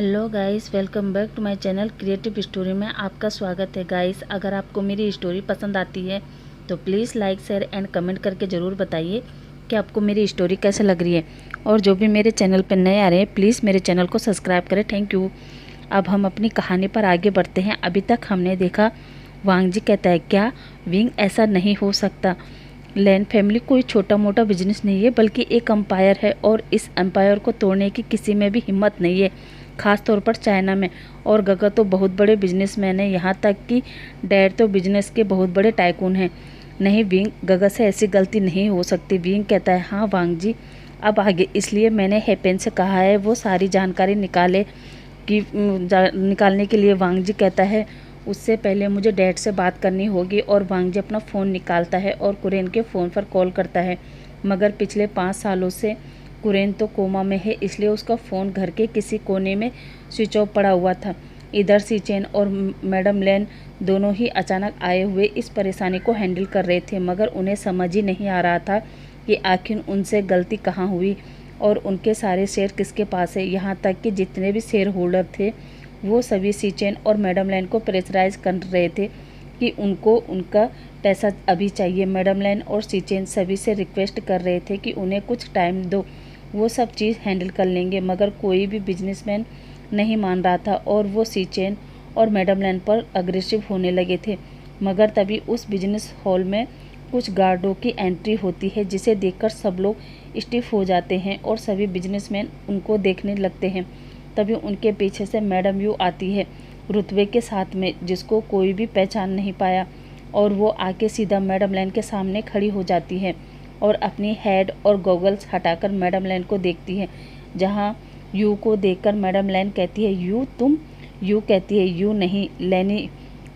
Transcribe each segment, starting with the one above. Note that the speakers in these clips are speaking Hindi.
Hello guys, welcome back to my channel creative story में आपका स्वागत है। गाइस, अगर आपको मेरी स्टोरी पसंद आती है तो please like share and comment करके ज़रूर बताइए कि आपको मेरी स्टोरी कैसे लग रही है। और जो भी मेरे चैनल पर नए आ रहे हैं प्लीज़ मेरे चैनल को सब्सक्राइब करें। Thank you. अब हम अपनी कहानी पर आगे बढ़ते हैं। अभी तक हमने देखा वांग जी कहता है क्या विंग ऐसा नहीं हो सकता। लैन फैमिली कोई छोटा मोटा बिजनेस नहीं है बल्कि एक एम्पायर है और इस एम्पायर को तोड़ने की किसी में भी हिम्मत नहीं है, ख़ास तौर पर चाइना में। और गगा तो बहुत बड़े बिजनेसमैन है, यहाँ तक कि डैड तो बिजनेस के बहुत बड़े टाइकून हैं। नहीं विंग, गगा से ऐसी गलती नहीं हो सकती। विंग कहता है हाँ वांग जी, अब आगे इसलिए मैंने हेपेन से कहा है वो सारी जानकारी निकालने के लिए। वांग जी कहता है उससे पहले मुझे डैड से बात करनी होगी। और वांग जी अपना फ़ोन निकालता है और कुरेन के फ़ोन पर कॉल करता है। मगर पिछले 5 सालों से कुरेन तो कोमा में है, इसलिए उसका फ़ोन घर के किसी कोने में स्विच ऑफ पड़ा हुआ था। इधर सीचेन और मैडम लैन दोनों ही अचानक आए हुए इस परेशानी को हैंडल कर रहे थे, मगर उन्हें समझ ही नहीं आ रहा था कि आखिर उनसे गलती कहाँ हुई और उनके सारे शेयर किसके पास है। यहाँ तक कि जितने भी शेयर होल्डर थे वो सभी सीचेन और मैडम लैन को प्रेशराइज कर रहे थे कि उनको उनका पैसा अभी चाहिए। मैडम लैन और सीचेन सभी से रिक्वेस्ट कर रहे थे कि उन्हें कुछ टाइम दो, वो सब चीज़ हैंडल कर लेंगे, मगर कोई भी बिजनेसमैन नहीं मान रहा था और वो सीचेन और मैडम लैन पर अग्रेसिव होने लगे थे। मगर तभी उस बिजनेस हॉल में कुछ गार्डों की एंट्री होती है जिसे देखकर सब लोग स्टिफ हो जाते हैं और सभी बिजनेसमैन उनको देखने लगते हैं। तभी उनके पीछे से मैडम यू आती है रुतबे के साथ में, जिसको कोई भी पहचान नहीं पाया, और वो आके सीधा मैडम लैन के सामने खड़ी हो जाती है और अपनी हेड और गॉगल्स हटाकर मैडम लैन को देखती है। जहाँ यू को देखकर मैडम लैन कहती है यू तुम। यू कहती है यू नहीं लेनी,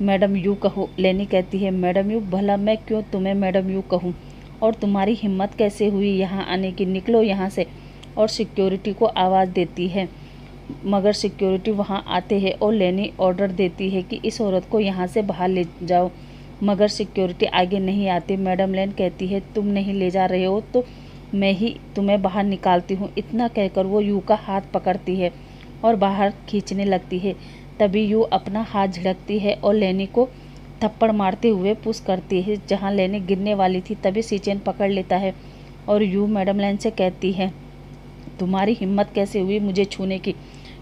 मैडम यू कहो। लेनी कहती है मैडम यू, भला मैं क्यों तुम्हें मैडम यू कहूँ, और तुम्हारी हिम्मत कैसे हुई यहाँ आने की, निकलो यहाँ से। और सिक्योरिटी को आवाज़ देती है, मगर सिक्योरिटी वहाँ आते हैं और लेनी ऑर्डर देती है कि इस औरत को यहाँ से बाहर ले जाओ, मगर सिक्योरिटी आगे नहीं आती। मैडम लैन कहती है तुम नहीं ले जा रहे हो तो मैं ही तुम्हें बाहर निकालती हूँ। इतना कहकर वो यू का हाथ पकड़ती है और बाहर खींचने लगती है। तभी यू अपना हाथ झड़कती है और लेनी को थप्पड़ मारते हुए पुश करती है जहाँ लेनी गिरने वाली थी। तभी सीचेन पकड़ लेता है और यू मैडम लैन से कहती है तुम्हारी हिम्मत कैसे हुई मुझे छूने की,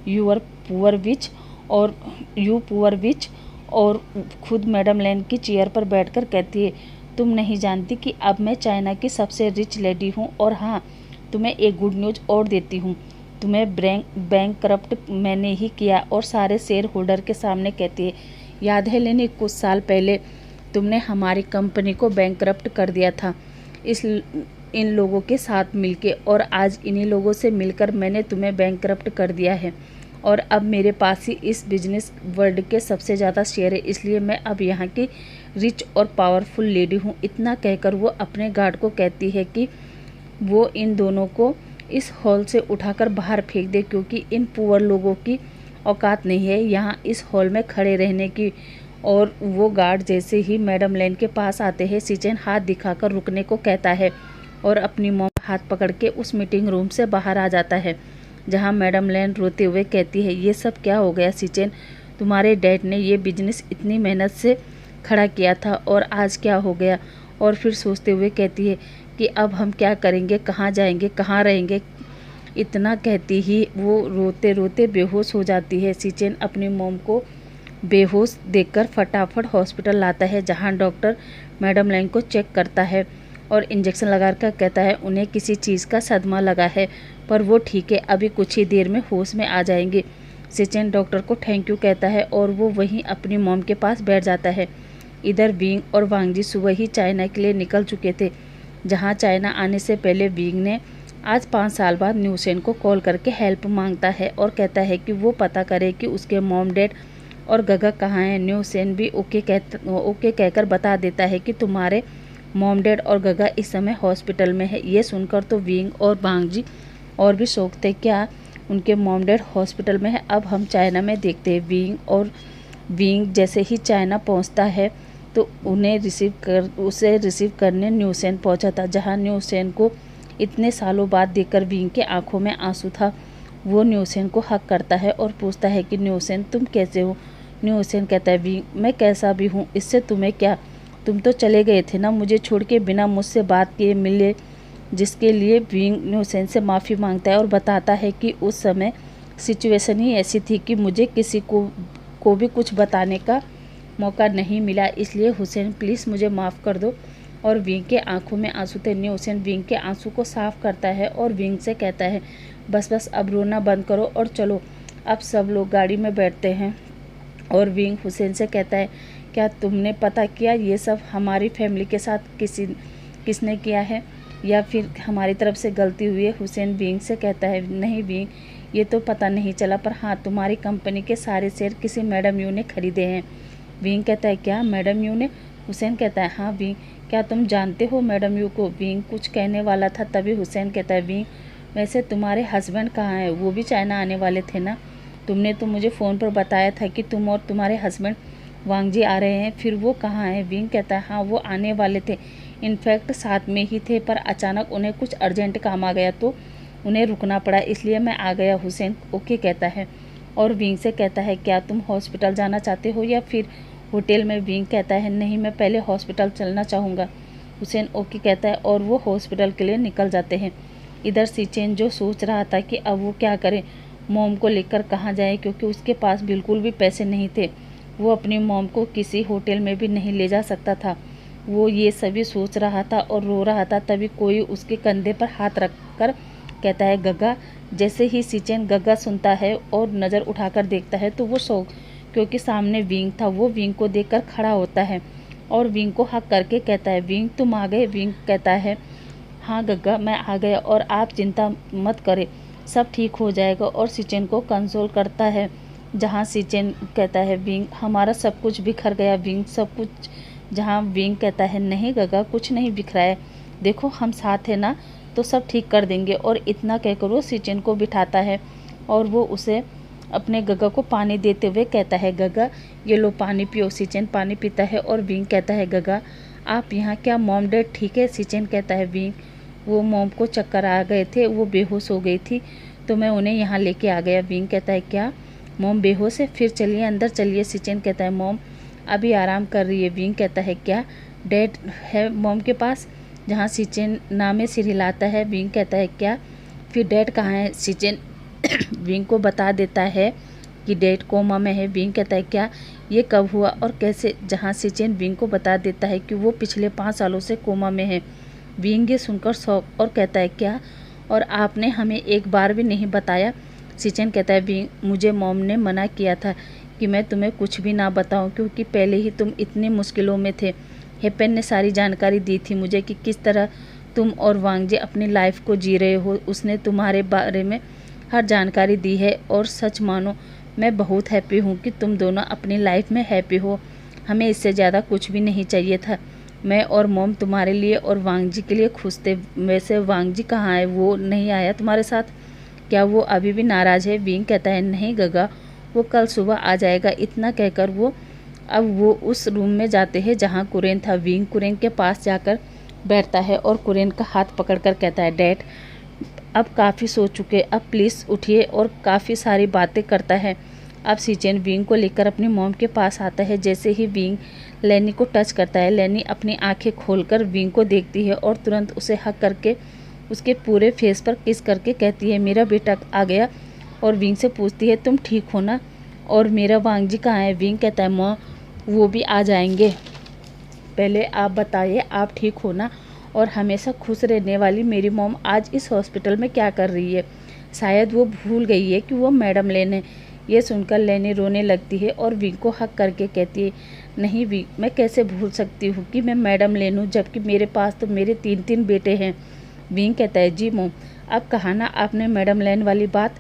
यू आर पुअर विच। और यू पुअर विच और खुद मैडम लैन की चेयर पर बैठकर कहती है तुम नहीं जानती कि अब मैं चाइना की सबसे रिच लेडी हूँ। और हाँ, तुम्हें एक गुड न्यूज़ और देती हूँ, तुम्हें बैंक करप्ट मैंने ही किया। और सारे शेयर होल्डर के सामने कहती है याद है लेनी, कुछ साल पहले तुमने हमारी कंपनी को बैंक करप्ट कर दिया था इन लोगों के साथ मिलके, और आज इन्हीं लोगों से मिलकर मैंने तुम्हें बैंक करप्ट कर दिया है। और अब मेरे पास ही इस बिजनेस वर्ल्ड के सबसे ज़्यादा शेयर है, इसलिए मैं अब यहाँ की रिच और पावरफुल लेडी हूँ। इतना कहकर वो अपने गार्ड को कहती है कि वो इन दोनों को इस हॉल से उठाकर बाहर फेंक दे, क्योंकि इन पुअर लोगों की औकात नहीं है यहाँ इस हॉल में खड़े रहने की। और वो गार्ड जैसे ही मैडम लैन के पास आते हैं सीचेन हाथ दिखाकर रुकने को कहता है और अपनी मॉम हाथ पकड़ के उस मीटिंग रूम से बाहर आ जाता है, जहां मैडम लैन रोते हुए कहती है ये सब क्या हो गया सीचेन, तुम्हारे डैड ने ये बिजनेस इतनी मेहनत से खड़ा किया था और आज क्या हो गया। और फिर सोचते हुए कहती है कि अब हम क्या करेंगे, कहाँ जाएंगे, कहाँ रहेंगे। इतना कहती ही वो रोते रोते बेहोश हो जाती है। सीचेन अपनी मॉम को बेहोश देखकर फटाफट हॉस्पिटल लाता है, जहाँ डॉक्टर मैडम लैन को चेक करता है और इंजेक्शन लगाकर कहता है उन्हें किसी चीज़ का सदमा लगा है, पर वो ठीक है, अभी कुछ ही देर में होश में आ जाएंगे। सीचेन डॉक्टर को थैंक यू कहता है और वो वहीं अपनी मॉम के पास बैठ जाता है। इधर विंग और वांग जी सुबह ही चाइना के लिए निकल चुके थे, जहाँ चाइना आने से पहले विंग ने आज 5 साल बाद न्यूसेन को कॉल करके हेल्प मांगता है और कहता है कि वो पता करे कि उसके मॉम डैड और गगा कहाँ हैं। न्यूसेन भी ओके कहकर बता देता है कि तुम्हारे मॉम डैड और गगा इस समय हॉस्पिटल में है। ये सुनकर तो विंग और वांग जी और भी शौक थे, क्या उनके मॉम डैड हॉस्पिटल में है। अब हम चाइना में देखते हैं विंग जैसे ही चाइना पहुंचता है तो उसे रिसीव करने न्यूसेन पहुंचा था, जहां न्यूसेन को इतने सालों बाद देखकर विंग के आंखों में आंसू था वो न्यूसेन को हक करता है और पूछता है कि न्यूसेन तुम कैसे हो। न्यूसेन कहता है विंग मैं कैसा भी हूँ, इससे तुम्हें क्या, तुम तो चले गए थे ना मुझे छोड़ के, बिना मुझसे बात किए मिले, जिसके लिए विंग न्यूसेन से माफ़ी मांगता है और बताता है कि उस समय सिचुएशन ही ऐसी थी कि मुझे किसी को भी कुछ बताने का मौका नहीं मिला, इसलिए हुसैन प्लीज़ मुझे माफ़ कर दो। और विंग के आंखों में आंसू थे। न्यूसेन विंग के आंसू को साफ करता है और विंग से कहता है बस बस अब रोना बंद करो और चलो। अब सब लोग गाड़ी में बैठते हैं और विंग हुसैन से कहता है क्या तुमने पता किया ये सब हमारी फैमिली के साथ किसने किया है या फिर हमारी तरफ से गलती हुई है। हुसैन विंग से कहता है नहीं विंग, ये तो पता नहीं चला, पर हाँ तुम्हारी कंपनी के सारे शेयर किसी मैडम यू ने खरीदे हैं। विंग कहता है क्या मैडम यू ने? हुसैन कहता है हाँ विंग, क्या तुम जानते हो मैडम यू को? विंग कुछ कहने वाला था, तभी हुसैन कहता है विंग वैसे तुम्हारे हस्बैंड कहाँ हैं? वो भी चाइना आने वाले थे ना, तुमने तो मुझे फ़ोन पर बताया था कि तुम और तुम्हारे हस्बैंड वांग जी आ रहे हैं, फिर वो कहाँ हैं? विंग कहता है हाँ वो आने वाले थे, इनफैक्ट साथ में ही थे, पर अचानक उन्हें कुछ अर्जेंट काम आ गया तो उन्हें रुकना पड़ा, इसलिए मैं आ गया। हुसैन ओके कहता है और विंग से कहता है क्या तुम हॉस्पिटल जाना चाहते हो या फिर होटल में? विंग कहता है नहीं मैं पहले हॉस्पिटल चलना चाहूँगा। हुसैन ओके कहता है और वो हॉस्पिटल के लिए निकल जाते हैं। इधर सीचेन जो सोच रहा था कि अब वो क्या करे, मॉम को लेकर कहाँ जाए, क्योंकि उसके पास बिल्कुल भी पैसे नहीं थे, वो अपनी मॉम को किसी होटल में भी नहीं ले जा सकता था। वो ये सभी सोच रहा था और रो रहा था, तभी कोई उसके कंधे पर हाथ रख कर कहता है गग्गा। जैसे ही सीचेन गग्गा सुनता है और नज़र उठाकर देखता है तो वो क्योंकि सामने विंग था, वो विंग को देखकर खड़ा होता है और विंग को हक करके कहता है विंग तुम आ गए? विंग कहता है हाँ गग्गा मैं आ गया और आप चिंता मत करें, सब ठीक हो जाएगा, और सीचेन को कंसोल करता है। जहाँ सीचेन कहता है विंग हमारा सब कुछ बिखर गया विंग, सब कुछ। जहाँ विंग कहता है नहीं गग्गा कुछ नहीं बिखरा है, देखो हम साथ हैं ना, तो सब ठीक कर देंगे। और इतना कहकर वो सीचेन को बिठाता है और वो उसे अपने गग्गा को पानी देते हुए कहता है गग्गा ये लो पानी पियो। सीचेन पानी पीता है और विंग कहता है गग्गा आप यहाँ क्या, मॉम डैड ठीक है? सीचेन कहता है विंग वो मॉम को चक्कर आ गए थे, वो बेहोश हो गई थी तो मैं उन्हें यहाँ लेके आ गया। विंग कहता है क्या मॉम बेहोश है? फिर चलिए अंदर चलिए। सीचेन कहता है मॉम अभी आराम कर रही है। विंग कहता है क्या डैड है मॉम के पास? जहाँ सीचेन नामे सिर हिलाता है। विंग कहता है क्या, फिर डैड कहाँ है? सीचेन विंग को बता देता है कि डैड कोमा में है। विंग कहता है क्या, ये कब हुआ और कैसे? जहाँ सीचेन विंग को बता देता है कि वो पिछले 5 सालों से कोमा में है। विंग ये सुनकर शौक और कहता है क्या, और आपने हमें एक बार भी नहीं बताया? सीचेन कहता है विंग मुझे मॉम ने मना किया था कि मैं तुम्हें कुछ भी ना बताऊं, क्योंकि पहले ही तुम इतनी मुश्किलों में थे। हेपेन ने सारी जानकारी दी थी मुझे कि किस तरह तुम और वांग जी अपनी लाइफ को जी रहे हो, उसने तुम्हारे बारे में हर जानकारी दी है। और सच मानो मैं बहुत हैप्पी हूँ कि तुम दोनों अपनी लाइफ में हैप्पी हो, हमें इससे ज़्यादा कुछ भी नहीं चाहिए था। मैं और मॉम तुम्हारे लिए और वांग जी के लिए खुश थे। वैसे वांग जी कहाँ है, वो नहीं आया तुम्हारे साथ? क्या वो अभी भी नाराज़ है? विंग कहता है नहीं गगा, वो कल सुबह आ जाएगा। इतना कहकर वो उस रूम में जाते हैं जहाँ कुरेन था। विंग कुरेन के पास जाकर बैठता है और कुरेन का हाथ पकड़कर कहता है डैड अब काफ़ी सो चुके, अब प्लीज़ उठिए, और काफ़ी सारी बातें करता है। अब सीचेन विंग को लेकर अपनी मॉम के पास आता है। जैसे ही विंग लैनी को टच करता है, लैनी अपनी आंखें खोलकर विंग को देखती है और तुरंत उसे हक करके उसके पूरे फेस पर किस करके कहती है मेरा बेटा आ गया। और विंग से पूछती है तुम ठीक हो ना, और मेरा वांग जी कहाँ है? विंग कहता है मॉम वो भी आ जाएंगे, पहले आप बताइए आप ठीक हो ना, और हमेशा खुश रहने वाली मेरी मॉम आज इस हॉस्पिटल में क्या कर रही है? शायद वो भूल गई है कि वो मैडम लेन है। ये सुनकर लेनी रोने लगती है और विंग को हक करके कहती है नहीं विंग, मैं कैसे भूल सकती हूँ कि मैं मैडम लेन हूँ, जबकि मेरे पास तो मेरे 3 बेटे हैं। विंग कहता है जी मॉम, अब कहा ना आपने मैडम लेन वाली बात,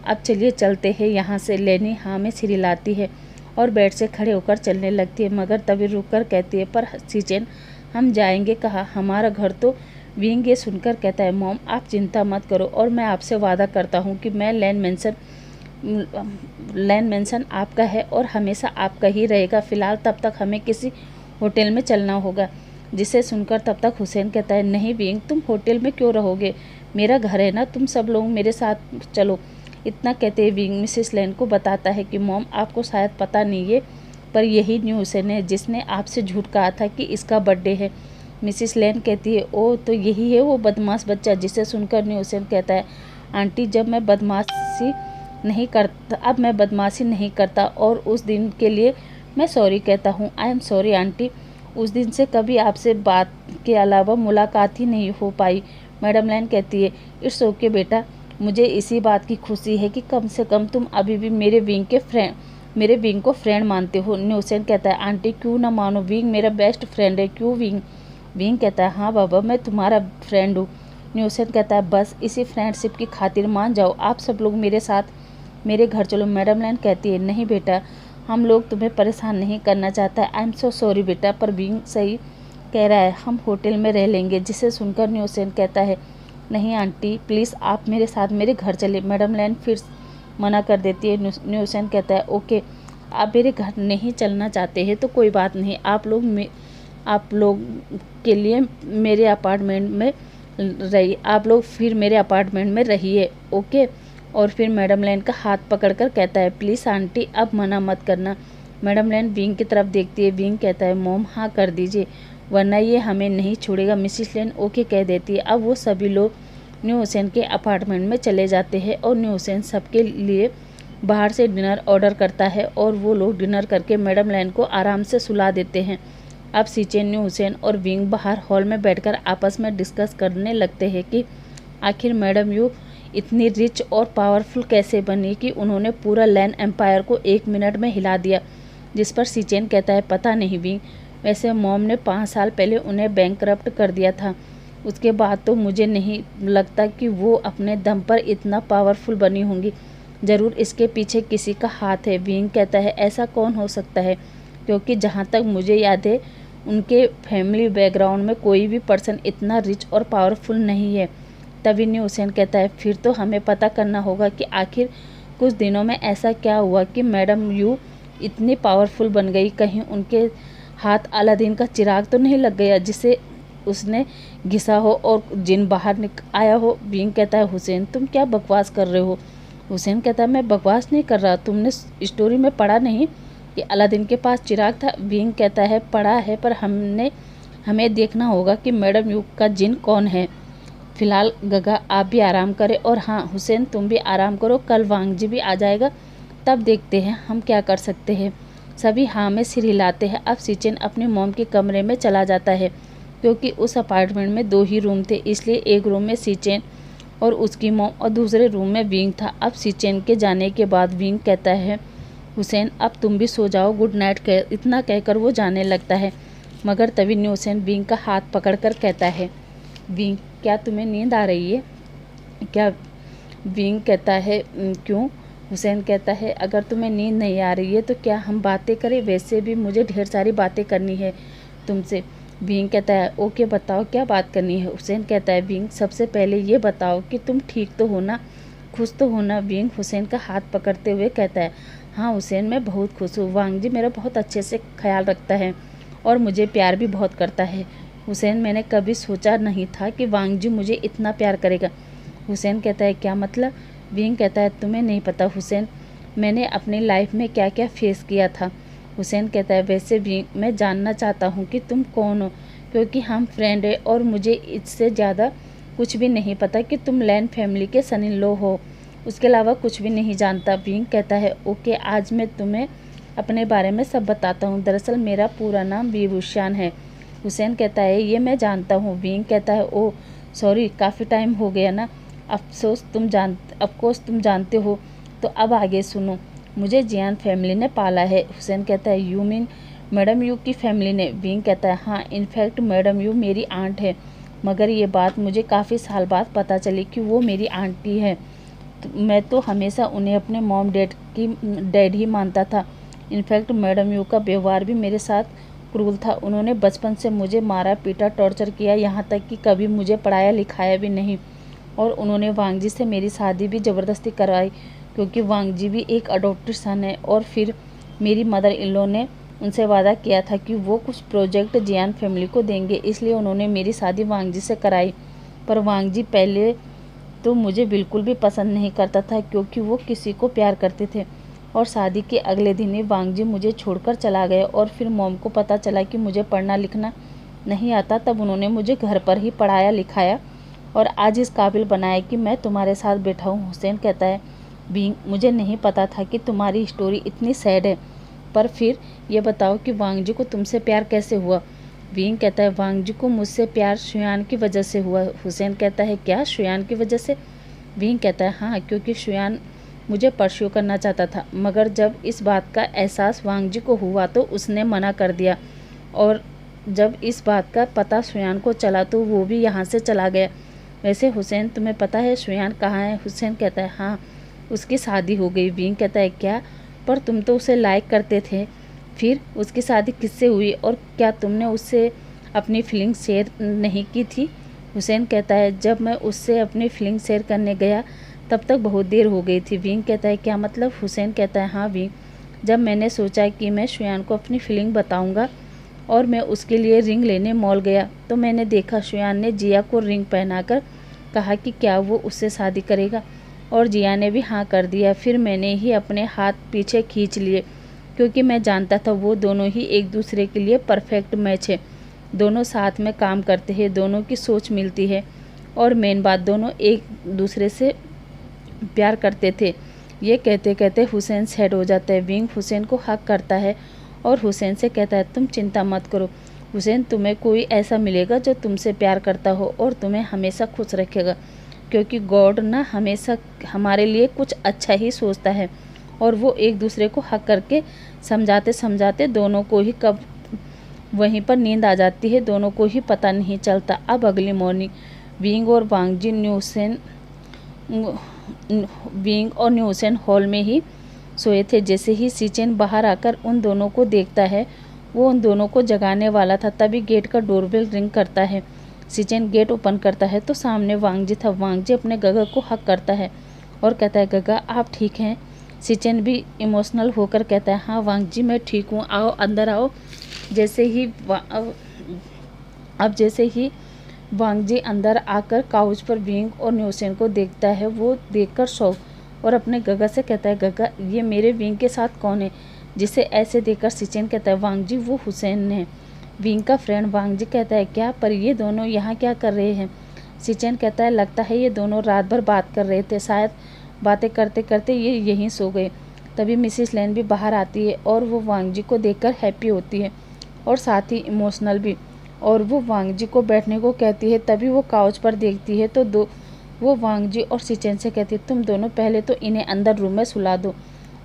अब चलिए चलते हैं यहाँ से। लेनी हाँ में सिर हिलाती है और बेड से खड़े होकर चलने लगती है, मगर तभी रुक कर कहती है पर सीचेन हम जाएंगे कहाँ, हमारा घर तो। विंग ये सुनकर कहता है मॉम आप चिंता मत करो, और मैं आपसे वादा करता हूँ कि मैं लैंड मेंशन आपका है और हमेशा आपका ही रहेगा। फ़िलहाल तब तक हमें किसी होटल में चलना होगा। जिसे सुनकर तब तक हुसैन कहता है नहीं विंग तुम होटल में क्यों रहोगे, मेरा घर है ना, तुम सब लोग मेरे साथ चलो। इतना कहते विंग मिसेस लेन को बताता है कि मॉम आपको शायद पता नहीं है, पर यही न्यू हुसैन है जिसने आपसे झूठ कहा था कि इसका बर्थडे है। मिसेस लेन कहती है ओ तो यही है वो बदमाश बच्चा। जिसे सुनकर न्यू हुसैन कहता है आंटी अब मैं बदमाशी नहीं करता और उस दिन के लिए मैं सॉरी कहता हूँ। I am sorry aunty. उस दिन से कभी आपसे बात के अलावा मुलाकात ही नहीं हो पाई। मैडम लेन कहती है इट्स ओके बेटा, मुझे इसी बात की खुशी है कि कम से कम तुम अभी भी मेरे विंग को फ्रेंड मानते हो। न्यू हुसैन कहता है आंटी क्यों ना मानो, विंग मेरा बेस्ट फ्रेंड है। क्यों विंग कहता है हाँ बाबा मैं तुम्हारा फ्रेंड हूँ। न्यू हुसैन कहता है बस इसी फ्रेंडशिप की खातिर मान जाओ, आप सब लोग मेरे साथ मेरे घर चलो। मैडम लेन कहती है नहीं बेटा, हम लोग तुम्हें परेशान नहीं करना चाहता। आई एम सो सॉरी बेटा, पर विंग सही कह रहा है, हम होटल में रह लेंगे। जिसे सुनकर न्यू हुसैन कहता है नहीं आंटी प्लीज़ आप मेरे साथ मेरे घर चले। मैडम लेन फिर मना कर देती है। न्यू हुसैन कहता है ओके, आप मेरे घर नहीं चलना चाहते हैं तो कोई बात नहीं, आप लोग के लिए मेरे अपार्टमेंट में रहिए, आप लोग फिर मेरे अपार्टमेंट में रहिए ओके। और फिर मैडम लेन का हाथ पकड़कर कहता है प्लीज़ आंटी अब मना मत करना। मैडम लेन विंग की तरफ देखती है। विंग कहता है मॉम हाँ कर दीजिए वरना ये हमें नहीं छोड़ेगा। मिसिस लेन ओके कह देती है। अब वो सभी लोग न्यू हुसैन के अपार्टमेंट में चले जाते हैं और न्यू हुसैन सबके लिए बाहर से डिनर ऑर्डर करता है और वो लोग डिनर करके मैडम लेन को आराम से सुला देते हैं। अब सीचेन, न्यू हुसैन और विंग बाहर हॉल में बैठकर आपस में डिस्कस करने लगते हैं कि आखिर मैडम यू इतनी रिच और पावरफुल कैसे बनी कि उन्होंने पूरा लैन एम्पायर को 1 मिनट में हिला दिया। जिस पर सीचेन कहता है पता नहीं विंग, वैसे मॉम ने 5 साल पहले उन्हें बैंकरप्ट कर दिया था, उसके बाद तो मुझे नहीं लगता कि वो अपने दम पर इतना पावरफुल बनी होंगी। ज़रूर इसके पीछे किसी का हाथ है। विंग कहता है ऐसा कौन हो सकता है, क्योंकि जहाँ तक मुझे याद है उनके फैमिली बैकग्राउंड में कोई भी पर्सन इतना रिच और पावरफुल नहीं है। तभी न्यू हुसैन कहता है फिर तो हमें पता करना होगा कि आखिर कुछ दिनों में ऐसा क्या हुआ कि मैडम यू इतनी पावरफुल बन गई। कहीं उनके हाथ अलादीन का चिराग तो नहीं लग गया जिसे उसने घिसा हो और जिन बाहर आया हो। विंग कहता है हुसैन तुम क्या बकवास कर रहे हो। हुसैन कहता है मैं बकवास नहीं कर रहा, तुमने स्टोरी में पढ़ा नहीं कि अलादीन के पास चिराग था। विंग कहता है पढ़ा है, पर हमें देखना होगा कि मैडम यू का जिन कौन है। फिलहाल गगा आप भी आराम करें, और हाँ हुसैन तुम भी आराम करो, कल वांग जी भी आ जाएगा, तब देखते हैं हम क्या कर सकते हैं। सभी हाँ में सिर हिलाते हैं। अब सीचेन अपनी मॉम के कमरे में चला जाता है, क्योंकि उस अपार्टमेंट में 2 ही रूम थे, इसलिए एक रूम में सीचेन और उसकी मॉम और दूसरे रूम में विंग था। अब सीचेन के जाने के बाद विंग कहता है हुसैन अब तुम भी सो जाओ, गुड नाइट इतना कहकर वो जाने लगता है। मगर तभी न्यू हुसैन विंग का हाथ पकड़कर कहता है विंग क्या तुम्हें नींद आ रही है क्या। विंग कहता है क्यों। हुसैन कहता है अगर तुम्हें नींद नहीं आ रही है तो क्या हम बातें करें, वैसे भी मुझे ढेर सारी बातें करनी है तुमसे। विंग कहता है ओके बताओ क्या बात करनी है। हुसैन कहता है विंग सबसे पहले ये बताओ कि तुम ठीक तो हो ना, खुश तो हो ना। विंग हुसैन का हाथ पकड़ते हुए कहता है हाँ हुसैन मैं बहुत खुश हूँ, वांग जी मेरा बहुत अच्छे से ख्याल रखता है और मुझे प्यार भी बहुत करता है। हुसैन मैंने कभी सोचा नहीं था कि वांग जी मुझे इतना प्यार करेगा। हुसैन कहता है क्या मतलब। विंग कहता है तुम्हें नहीं पता हुसैन, मैंने अपनी लाइफ में क्या क्या फेस किया था। हुसैन कहता है वैसे भी मैं जानना चाहता हूँ कि तुम कौन हो, क्योंकि हम फ्रेंड हैं और मुझे इससे ज़्यादा कुछ भी नहीं पता कि तुम लैन फैमिली के सन इन लॉ हो, उसके अलावा कुछ भी नहीं जानता। विंग कहता है ओके आज मैं तुम्हें अपने बारे में सब बताता हूँ। दरअसल मेरा पूरा नाम वीरूशान है। हुसैन कहता है ये मैं जानता हूँ। विंग कहता है ओह सॉरी काफ़ी टाइम हो गया ना, अफकोर्स तुम जानते हो। तो अब आगे सुनो, मुझे जियान फैमिली ने पाला है। हुसैन कहता है यू मीन मैडम यू की फैमिली ने। विंग कहता है हाँ इनफैक्ट मैडम यू मेरी आंट है, मगर ये बात मुझे काफ़ी साल बाद पता चली कि वो मेरी आंटी है। मैं तो हमेशा उन्हें अपने मॉम डैड ही मानता था। इनफैक्ट मैडम यू का व्यवहार भी मेरे साथ क्रूर था। उन्होंने बचपन से मुझे मारा पीटा टॉर्चर किया, यहाँ तक कि कभी मुझे पढ़ाया लिखाया भी नहीं। और उन्होंने वांग जी से मेरी शादी भी ज़बरदस्ती करवाई, क्योंकि वांग जी भी एक अडॉप्टेड सन है। और फिर मेरी मदर इन लॉ ने उनसे वादा किया था कि वो कुछ प्रोजेक्ट जियान फैमिली को देंगे, इसलिए उन्होंने मेरी शादी वांग जी से कराई। पर वांग जी पहले तो मुझे बिल्कुल भी पसंद नहीं करता था, क्योंकि वो किसी को प्यार करते थे। और शादी के अगले दिन ही वांग जी मुझे छोड़कर चला गया। और फिर मॉम को पता चला कि मुझे पढ़ना लिखना नहीं आता, तब उन्होंने मुझे घर पर ही पढ़ाया लिखाया और आज इस काबिल बनाया कि मैं तुम्हारे साथ बैठा हूँ। हुसैन कहता है, बीइंग मुझे नहीं पता था कि तुम्हारी स्टोरी इतनी सैड है, पर फिर ये बताओ कि वांग जी को तुमसे प्यार कैसे हुआ। बीइंग कहता है, वांग जी को मुझसे प्यार शुयान की वजह से हुआ। हुसैन कहता है, क्या शुयान की वजह से? बीइंग कहता है, हाँ, क्योंकि शुयान मुझे परस्यू करना चाहता था, मगर जब इस बात का एहसास वांग जी को हुआ तो उसने मना कर दिया। और जब इस बात का पता शुयान को चला तो वो भी यहाँ से चला गया। वैसे हुसैन, तुम्हें पता है शुयान कहाँ है? हुसैन कहता है, हाँ, उसकी शादी हो गई। बीइंग कहता है, क्या? पर तुम तो उसे लाइक करते थे, फिर उसकी शादी किससे हुई? और क्या तुमने उससे अपनी फीलिंग शेयर नहीं की थी? हुसैन कहता है, जब मैं उससे अपनी फीलिंग शेयर करने गया तब तक बहुत देर हो गई थी। बीइंग कहता है, क्या मतलब? हुसैन कहता है, हाँ बीइंग, जब मैंने सोचा कि मैं शुयान को अपनी फीलिंग बताऊंगा और मैं उसके लिए रिंग लेने मॉल गया तो मैंने देखा शुयान ने जिया को रिंग पहनाकर कहा कि क्या वो उससे शादी करेगा, और जिया ने भी हाँ कर दिया। फिर मैंने ही अपने हाथ पीछे खींच लिए, क्योंकि मैं जानता था वो दोनों ही एक दूसरे के लिए परफेक्ट मैच है। दोनों साथ में काम करते हैं, दोनों की सोच मिलती है, और मेन बात, दोनों एक दूसरे से प्यार करते थे। ये कहते कहते हुसैन सैड हो जाता है। विंग हुसैन को हक करता है और हुसैन से कहता है, तुम चिंता मत करो हुसैन, तुम्हें कोई ऐसा मिलेगा जो तुमसे प्यार करता हो और तुम्हें हमेशा खुश रखेगा, क्योंकि गॉड ना हमेशा हमारे लिए कुछ अच्छा ही सोचता है। और वो एक दूसरे को हक करके समझाते समझाते दोनों को ही कब वहीं पर नींद आ जाती है, दोनों को ही पता नहीं चलता। अब अगली मॉर्निंग विंग और वांग जी विंग और न्यूसेन हॉल में ही सोए थे। जैसे ही सीचेन बाहर आकर उन दोनों को देखता है, वो उन दोनों को जगाने वाला था, तभी गेट का डोरबेल रिंग करता है। सीचेन गेट ओपन करता है तो सामने वांग जी था। वांग जी अपने गगा को हक करता है और कहता है, गगा आप ठीक हैं? सीचेन भी इमोशनल होकर कहता है, हाँ वांग जी मैं ठीक हूँ, आओ अंदर आओ। जैसे ही वांग जी अंदर आकर काउच पर विंग और न्यूसेन को देखता है, वो देखकर शॉक और अपने गगा से कहता है, गगा ये मेरे विंग के साथ कौन है जिसे ऐसे देखकर? सीचेन कहता है, वांग जी वो हुसैन है, विंग का फ्रेंड। वांग जी कहता है, क्या? पर ये दोनों यहाँ क्या कर रहे हैं? सीचेन कहता है, लगता है ये दोनों रात भर बात कर रहे थे, शायद बातें करते करते ये यहीं सो गए। तभी मिसिस लैन भी बाहर आती है और वो वांग जी को देखकर हैप्पी होती है और साथ ही इमोशनल भी, और वो वांग जी को बैठने को कहती है। तभी वो काउच पर देखती है तो वो वांग जी और सीचेन से कहती है, तुम दोनों पहले तो इन्हें अंदर रूम में सुला दो।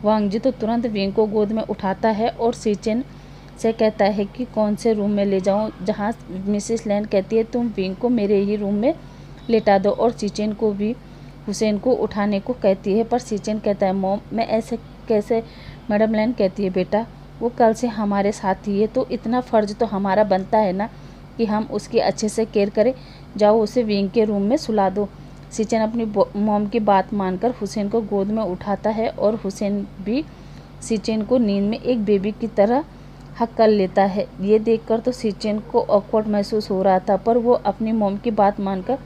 वांग जी तो तुरंत विंग को गोद में उठाता है और सीचेन से कहता है कि कौन से रूम में ले जाऊं, जहां मिसिस लैन कहती है, तुम विंग को मेरे ही रूम में लेटा दो। और सीचेन को भी हुसैन को उठाने को कहती है, पर सीचेन कहता है, मॉम मैं ऐसे कैसे? मैडम लैन कहती है, बेटा वो कल से हमारे साथ ही है, तो इतना फ़र्ज तो हमारा बनता है ना कि हम उसकी अच्छे से केयर करें। जाओ उसे विंग के रूम में सुला दो। सीचेन अपनी मॉम की बात मानकर हुसैन को गोद में उठाता है और हुसैन भी सीचेन को नींद में एक बेबी की तरह हक कर लेता है। ये देखकर तो सीचेन को ऑकवर्ड महसूस हो रहा था, पर वो अपनी मॉम की बात मानकर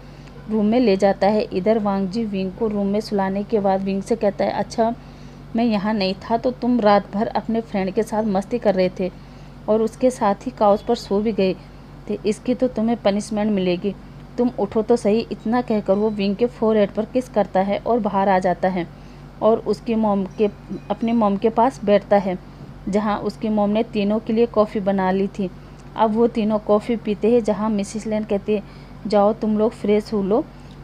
रूम में ले जाता है। इधर वांग जी विंग को रूम में सुलाने के बाद विंग से कहता है, अच्छा मैं यहाँ नहीं था तो तुम रात भर अपने फ्रेंड के साथ मस्ती कर रहे थे और उसके साथ ही काउच पर सो भी गए थे, इसकी तो तुम्हें पनिशमेंट मिलेगी, तुम उठो तो सही। इतना कहकर वो विंग के फोरहेड पर किस करता है और बाहर आ जाता है और उसकी अपनी मॉम के पास बैठता है, जहाँ उसकी मॉम ने तीनों के लिए कॉफ़ी बना ली थी। अब वो तीनों कॉफ़ी पीते हैं, जहाँ मिसिस लैन कहती है, जाओ तुम लोग फ्रेश हो लो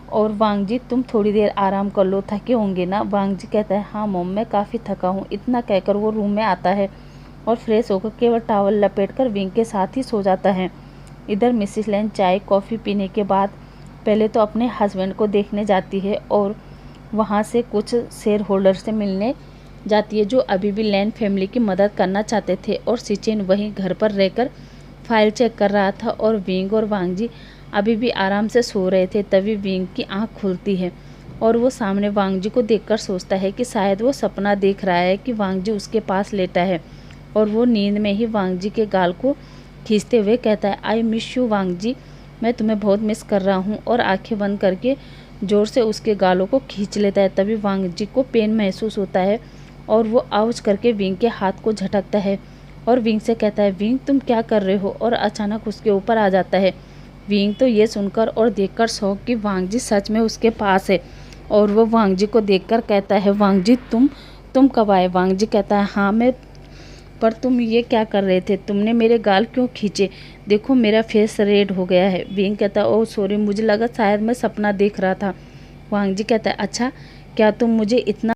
और वांग जी तुम थोड़ी देर आराम कर लो, थके होंगे ना। वांग जी कहता है, हाँ मॉम मैं काफ़ी थका हूँ। इतना कहकर वो रूम में आता है और फ्रेश होकर केवल टॉवल लपेटकर विंग के साथ ही सो जाता है। इधर मिसिस लैन चाय कॉफ़ी पीने के बाद पहले तो अपने हस्बैंड को देखने जाती है और वहाँ से कुछ शेयर होल्डर से मिलने जाती है जो अभी भी लैन फैमिली की मदद करना चाहते थे। और सीचेन वहीं घर पर रहकर फाइल चेक कर रहा था और विंग और वांग जी अभी भी आराम से सो रहे थे। तभी विंग की आंख खुलती है और वो सामने वांग जी को देखकर सोचता है कि शायद वो सपना देख रहा है कि वांग जी उसके पास लेटा है, और वो नींद में ही वांग जी के गाल को खींचते हुए कहता है, आई मिस यू वांग जी, मैं तुम्हें बहुत मिस कर रहा हूँ। और आंखें बंद करके ज़ोर से उसके गालों को खींच लेता है। तभी वांग जी को पेन महसूस होता है और वो आउच करके विंग के हाथ को झटकता है और विंग से कहता है, विंग तुम क्या कर रहे हो? और अचानक उसके ऊपर आ जाता है। विंग तो ये सुनकर और देखकर शौक कि वांग जी सच में उसके पास है और वो वांग जी को देखकर कहता है, वांग जी तुम कब आए? वांग जी कहता है, हाँ मैं, पर तुम ये क्या कर रहे थे? तुमने मेरे गाल क्यों खींचे? देखो मेरा फेस रेड हो गया है। विंग कहता है, ओह सॉरी, मुझे लगा शायद मैं सपना देख रहा था। वांग जी कहता है, अच्छा क्या तुम मुझे इतना